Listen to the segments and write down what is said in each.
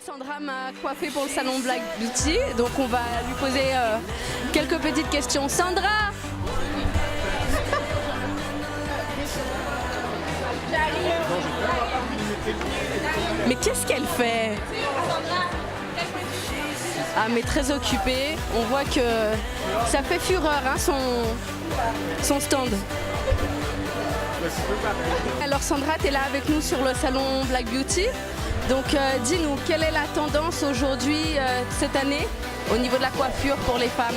Sandra m'a coiffée pour le salon Black Beauty, donc on va lui poser quelques petites questions. Sandra! Mais qu'est-ce qu'elle fait? Ah, mais très occupée. On voit que ça fait fureur, hein, son stand. Alors Sandra, tu es là avec nous sur le salon Black Beauty. Donc dis-nous, quelle est la tendance aujourd'hui, cette année, au niveau de la coiffure pour les femmes?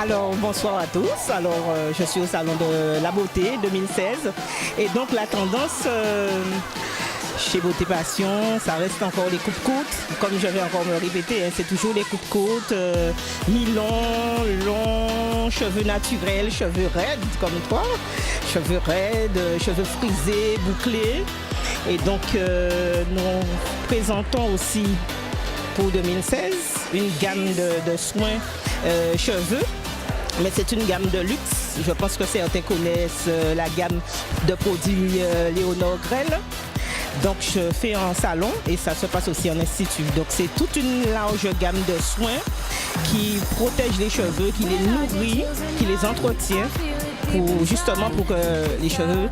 Alors bonsoir à tous, je suis au salon de la beauté 2016 et donc la tendance chez Beauté Passion, ça reste encore les coupes-côtes, comme je vais encore me répéter, hein, c'est toujours les coupes-côtes, mi-longs, longs, cheveux naturels, cheveux raides comme toi, cheveux raides, cheveux frisés, bouclés. Et donc nous présentons aussi pour 2016 une gamme de soins cheveux, mais c'est une gamme de luxe. Je pense que certains connaissent la gamme de produits Léonore Grelle. Donc je fais en salon et ça se passe aussi en institut. Donc c'est toute une large gamme de soins qui protège les cheveux, qui les nourrit, qui les entretient justement pour que les cheveux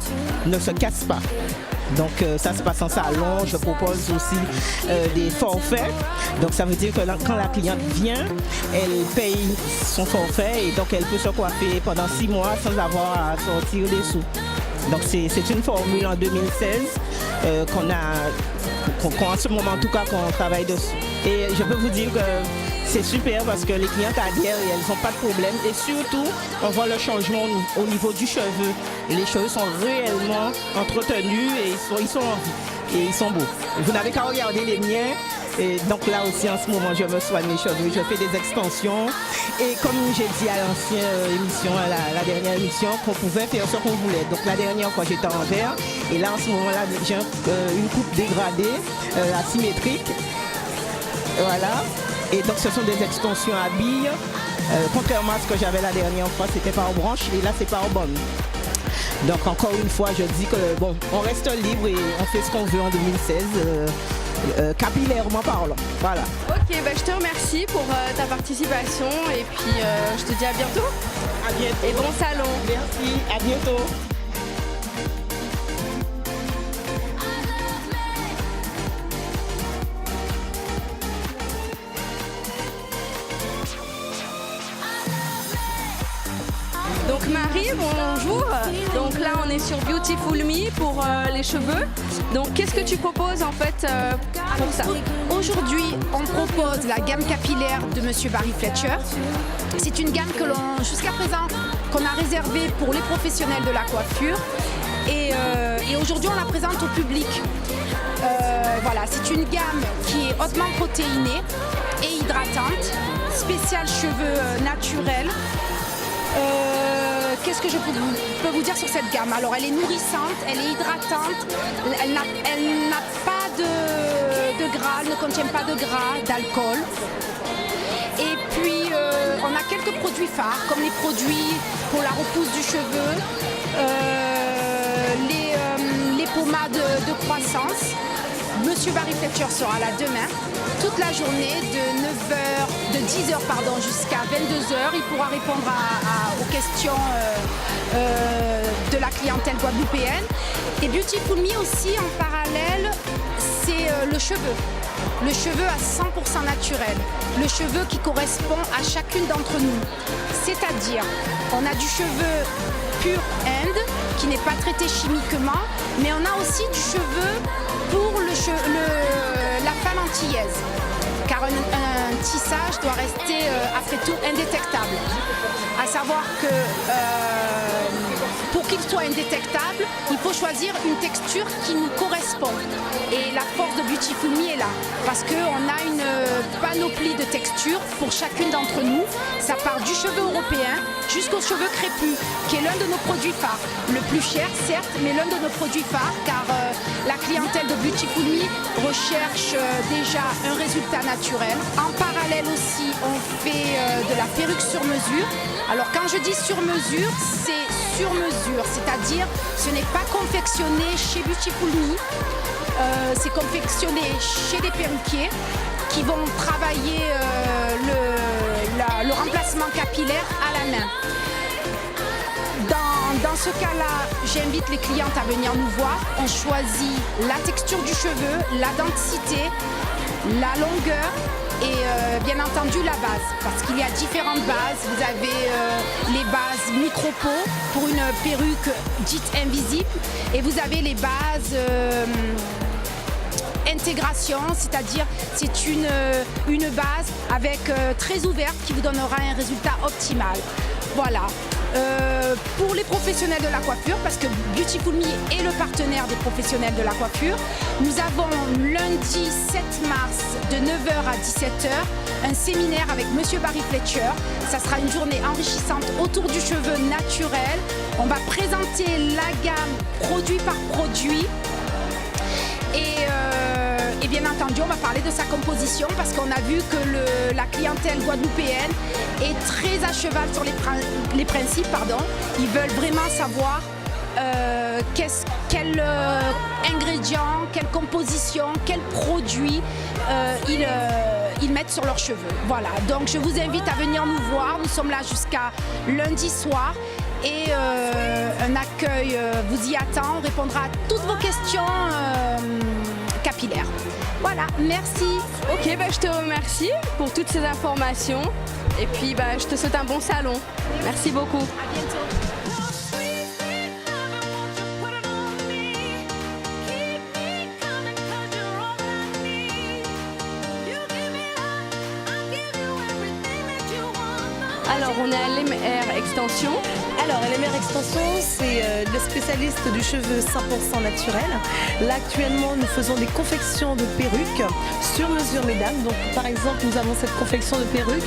ne se cassent pas. Donc ça se passe en salon, je propose aussi des forfaits. Donc ça veut dire que quand la cliente vient, elle paye son forfait et donc elle peut se coiffer pendant 6 mois sans avoir à sortir des sous. Donc c'est une formule en 2016 en ce moment en tout cas qu'on travaille dessus. Et je peux vous dire que c'est super parce que les clientes adhèrent et elles n'ont pas de problème. Et surtout, on voit le changement au niveau du cheveu. Et les cheveux sont réellement entretenus et ils sont en vie. Et ils sont beaux. Vous n'avez qu'à regarder les miens. Et donc là aussi, en ce moment, je me soigne mes cheveux. Je fais des extensions. Et comme j'ai dit à l'ancienne émission, à la dernière émission, qu'on pouvait faire ce qu'on voulait. Donc la dernière fois, j'étais en vert. Et là, en ce moment-là, j'ai une coupe dégradée, asymétrique. Voilà. Et donc ce sont des extensions à billes. Contrairement à ce que j'avais la dernière fois, c'était par branche et là c'est par bonne. Donc encore une fois, je dis que bon, on reste libre et on fait ce qu'on veut en 2016, capillairement parlant. Voilà. Ok, bah, je te remercie pour ta participation et puis je te dis à bientôt. À bientôt. Et bon salon. Merci, à bientôt. Donc Marie, bonjour. Donc là on est sur Beautiful Me pour les cheveux. Donc qu'est-ce que tu proposes en fait pour ça? Aujourd'hui, on propose la gamme capillaire de Monsieur Barry Fletcher. C'est une gamme que jusqu'à présent, qu'on a réservée pour les professionnels de la coiffure. Et aujourd'hui, on la présente au public. Voilà, c'est une gamme qui est hautement protéinée et hydratante, spéciale cheveux naturels. Qu'est-ce que je peux vous dire sur cette gamme? Alors elle est nourrissante, elle est hydratante, elle n'a pas de gras, elle ne contient pas de gras, d'alcool. Et puis on a quelques produits phares, comme les produits pour la repousse du cheveu, les pommades de croissance. Monsieur Barry Fletcher sera là demain, toute la journée, de 10h jusqu'à 22h. Il pourra répondre aux questions de la clientèle guadeloupéenne. Et Beautiful Me aussi, en parallèle, c'est le cheveu. Le cheveu à 100% naturel. Le cheveu qui correspond à chacune d'entre nous. C'est-à-dire, on a du cheveu pur end, qui n'est pas traité chimiquement, mais on a aussi du cheveu pour la femme antillaise, car un tissage doit rester après tout indétectable. À savoir que pour qu'il soit indétectable, il faut choisir une texture qui nous correspond. Et la force de Beautiful Me est là, parce qu'on a une panoplie de textures pour chacune d'entre nous. Ça part du cheveu européen jusqu'aux cheveux crépus, qui est l'un de nos produits phares. Le plus cher, certes, mais l'un de nos produits phares, car La clientèle de Beautiful Me recherche déjà un résultat naturel. En parallèle aussi, on fait de la perruque sur mesure. Alors quand je dis sur mesure, c'est sur mesure, c'est-à-dire ce n'est pas confectionné chez Beautiful Me, c'est confectionné chez des perruquiers qui vont travailler le remplacement capillaire à la main. Dans ce cas-là, j'invite les clientes à venir nous voir. On choisit la texture du cheveu, la densité, la longueur et bien entendu la base. Parce qu'il y a différentes bases. Vous avez les bases micro-peau pour une perruque dite invisible. Et vous avez les bases intégration, c'est-à-dire c'est une base avec très ouverte qui vous donnera un résultat optimal. Voilà. Pour les professionnels de la coiffure, parce que Beautiful Me est le partenaire des professionnels de la coiffure, nous avons lundi 7 mars de 9h à 17h un séminaire avec Monsieur Barry Fletcher. Ça sera une journée enrichissante autour du cheveu naturel. On va présenter la gamme produit par produit. Et bien entendu, on va parler de sa composition parce qu'on a vu que la clientèle guadeloupéenne est très à cheval sur les principes. Ils veulent vraiment savoir quel ingrédient, quelle composition, quel produit ils mettent sur leurs cheveux. Voilà, donc je vous invite à venir nous voir. Nous sommes là jusqu'à lundi soir. Et un accueil vous y attend. On répondra à toutes vos questions capillaires. Voilà, merci. Ok, je te remercie pour toutes ces informations. Et puis, je te souhaite un bon salon. Merci beaucoup. À bientôt. Alors, on est à LMR Extension. Alors, LMR Extension, c'est le spécialiste du cheveu 100% naturel. Là, actuellement, nous faisons des confections de perruques sur mesure, mesdames. Donc, par exemple, nous avons cette confection de perruques,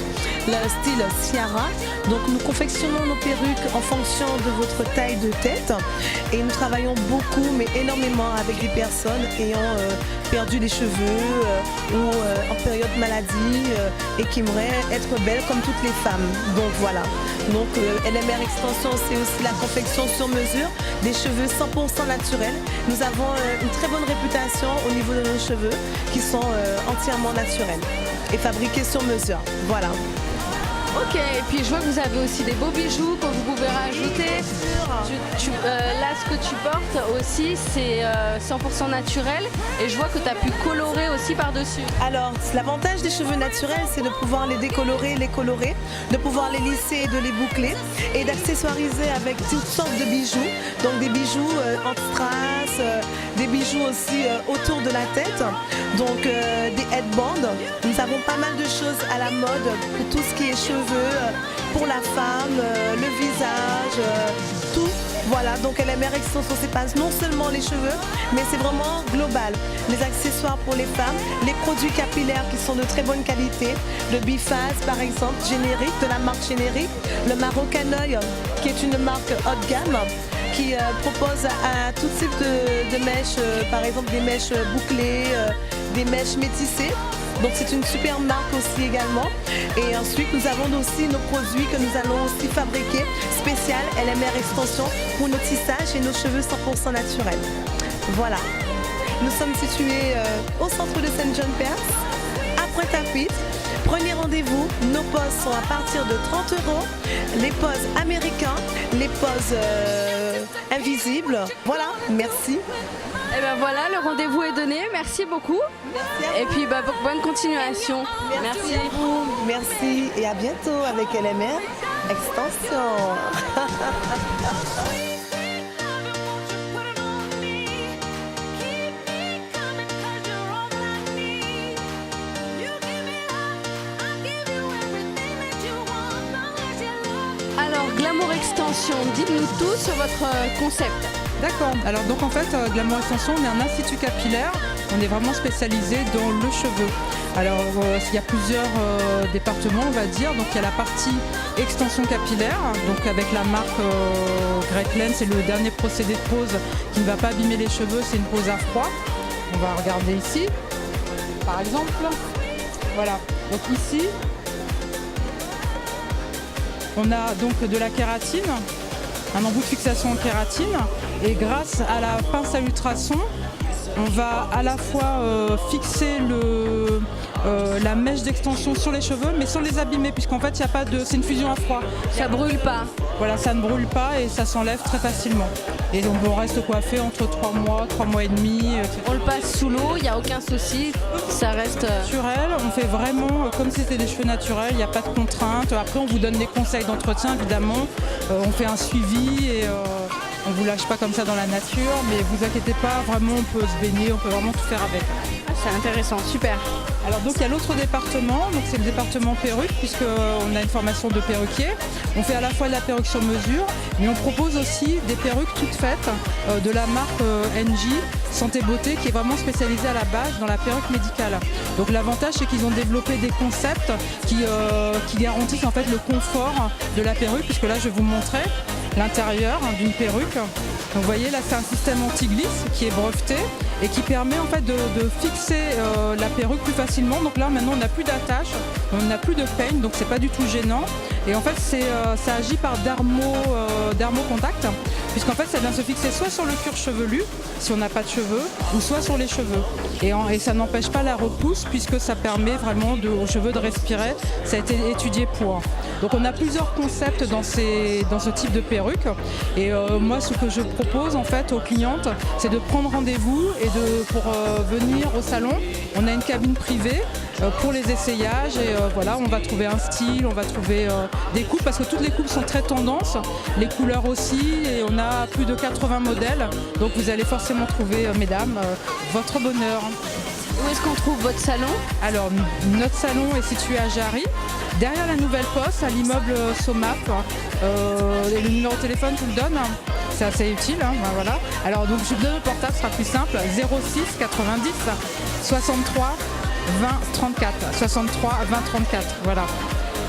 le style Ciara. Donc, nous confectionnons nos perruques en fonction de votre taille de tête. Et nous travaillons beaucoup, mais énormément avec des personnes ayant perdu des cheveux ou en période maladie et qui aimeraient être belles comme toutes les femmes. Donc, voilà. Donc, LMR Extension, c'est aussi la confection sur mesure des cheveux 100% naturels. Nous avons une très bonne réputation au niveau de nos cheveux qui sont entièrement naturels et fabriqués sur mesure. Voilà. Ok, et puis je vois que vous avez aussi des beaux bijoux que vous pouvez rajouter. Là, ce que tu portes aussi, c'est 100% naturel. Et je vois que tu as pu colorer aussi par-dessus. Alors, l'avantage des cheveux naturels, c'est de pouvoir les décolorer, les colorer, de pouvoir les lisser et de les boucler et d'accessoiriser avec toutes sortes de bijoux. Donc des bijoux anti-strass, des bijoux aussi autour de la tête. Donc des headbands. Nous avons pas mal de choses à la mode pour tout ce qui est cheveux, pour la femme, le visage, tout. Voilà, donc LMR Extension, c'est pas non seulement les cheveux, mais c'est vraiment global. Les accessoires pour les femmes, les produits capillaires qui sont de très bonne qualité, le Biphase par exemple, générique, de la marque générique, le Marocain qui est une marque haut de gamme, qui propose à tout type de mèches, par exemple des mèches bouclées, des mèches métissées. Donc c'est une super marque aussi également. Et ensuite nous avons aussi nos produits que nous allons aussi fabriquer spécial LMR Extension pour nos tissages et nos cheveux 100% naturels. Voilà. Nous sommes situés au centre de Saint-John-Perse, à Pointe-à-Pitre. Prenez rendez-vous, nos poses sont à partir de 30 €. Les poses américains, les poses invisibles. Voilà, merci. Et ben voilà, le rendez-vous est donné. Merci beaucoup. Merci. Et puis bonne continuation. Merci à vous. Merci et à bientôt avec LMR Extension. Alors, Glamour Extension, dites-nous tout sur votre concept. D'accord. Alors donc en fait, Glamour Extension, on est un institut capillaire. On est vraiment spécialisé dans le cheveu. Alors, il y a plusieurs départements, on va dire. Donc, il y a la partie extension capillaire, donc avec la marque Great Lane, c'est le dernier procédé de pose qui ne va pas abîmer les cheveux, c'est une pose à froid. On va regarder ici, par exemple. Voilà, donc ici, on a donc de la kératine, un embout de fixation en kératine, et grâce à la pince à ultrasons, on va à la fois fixer la mèche d'extension sur les cheveux, mais sans les abîmer, puisqu'en fait, il y a pas de, c'est une fusion à froid. Ça brûle pas. Voilà, ça ne brûle pas et ça s'enlève très facilement. Et donc on reste coiffé entre 3 mois et demi, etc. On le passe sous l'eau, il n'y a aucun souci, ça reste... Naturel, on fait vraiment comme si c'était des cheveux naturels, il n'y a pas de contraintes. Après, on vous donne des conseils d'entretien, évidemment. On fait un suivi et on ne vous lâche pas comme ça dans la nature. Mais vous inquiétez pas, vraiment, on peut se baigner, on peut vraiment tout faire avec. C'est intéressant, super. Alors donc il y a l'autre département, donc c'est le département perruque, puisqu'on a une formation de perruquier. On fait à la fois de la perruque sur mesure, mais on propose aussi des perruques toutes faites de la marque NJ Santé Beauté, qui est vraiment spécialisée à la base dans la perruque médicale. Donc l'avantage, c'est qu'ils ont développé des concepts qui garantissent en fait le confort de la perruque, puisque là je vais vous montrer l'intérieur d'une perruque. Donc vous voyez là, c'est un système anti-glisse qui est breveté et qui permet en fait de fixer la perruque plus facilement. Donc là maintenant on n'a plus d'attache, on n'a plus de peigne, donc c'est pas du tout gênant. Et en fait ça agit par dermocontact, puisqu'en fait ça vient se fixer soit sur le cuir chevelu, si on n'a pas de cheveux, ou soit sur les cheveux. Et ça n'empêche pas la repousse, puisque ça permet vraiment aux cheveux de respirer. Ça a été étudié pour. Donc on a plusieurs concepts dans ce type de perruque. Et moi ce que je propose en fait aux clientes, c'est de prendre rendez-vous et pour venir au salon. On a une cabine privée pour les essayages et voilà, on va trouver un style, on va trouver des coupes, parce que toutes les coupes sont très tendances, les couleurs aussi, et on a plus de 80 modèles. Donc vous allez forcément trouver, mesdames, votre bonheur. Où est-ce qu'on trouve votre salon? Alors, notre salon est situé à Jarry, derrière la Nouvelle Poste, à l'immeuble Somap. Le numéro de téléphone, je vous le donne. C'est assez utile, hein, ben voilà. Alors, donc, je vous donne le portable, ce sera plus simple. 06 90 63 20 34. 63 20 34, voilà.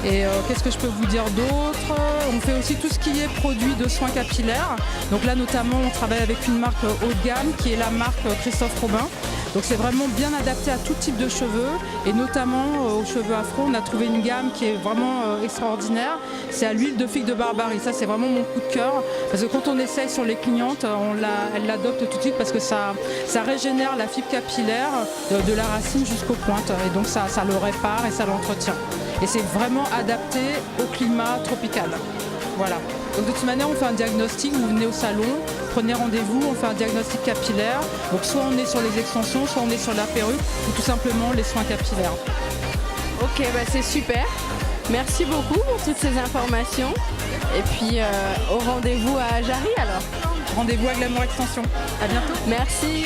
Et qu'est-ce que je peux vous dire d'autre? On fait aussi tout ce qui est produit de soins capillaires. Donc là, notamment, on travaille avec une marque haut de gamme qui est la marque Christophe Robin. Donc c'est vraiment bien adapté à tout type de cheveux, et notamment aux cheveux afro. On a trouvé une gamme qui est vraiment extraordinaire. C'est à l'huile de figue de Barbarie. Ça, c'est vraiment mon coup de cœur, parce que quand on essaye sur les clientes, elles l'adoptent tout de suite, parce que ça régénère la fibre capillaire de la racine jusqu'aux pointes, et donc ça le répare et ça l'entretient. Et c'est vraiment adapté au climat tropical. Voilà. Donc de toute manière, on fait un diagnostic, vous venez au salon, prenez rendez-vous, on fait un diagnostic capillaire. Donc soit on est sur les extensions, soit on est sur la perruque, ou tout simplement les soins capillaires. Ok, bah c'est super. Merci beaucoup pour toutes ces informations. Et puis au rendez-vous à Jarry alors. Rendez-vous à Glamour Extension. À bientôt. Merci.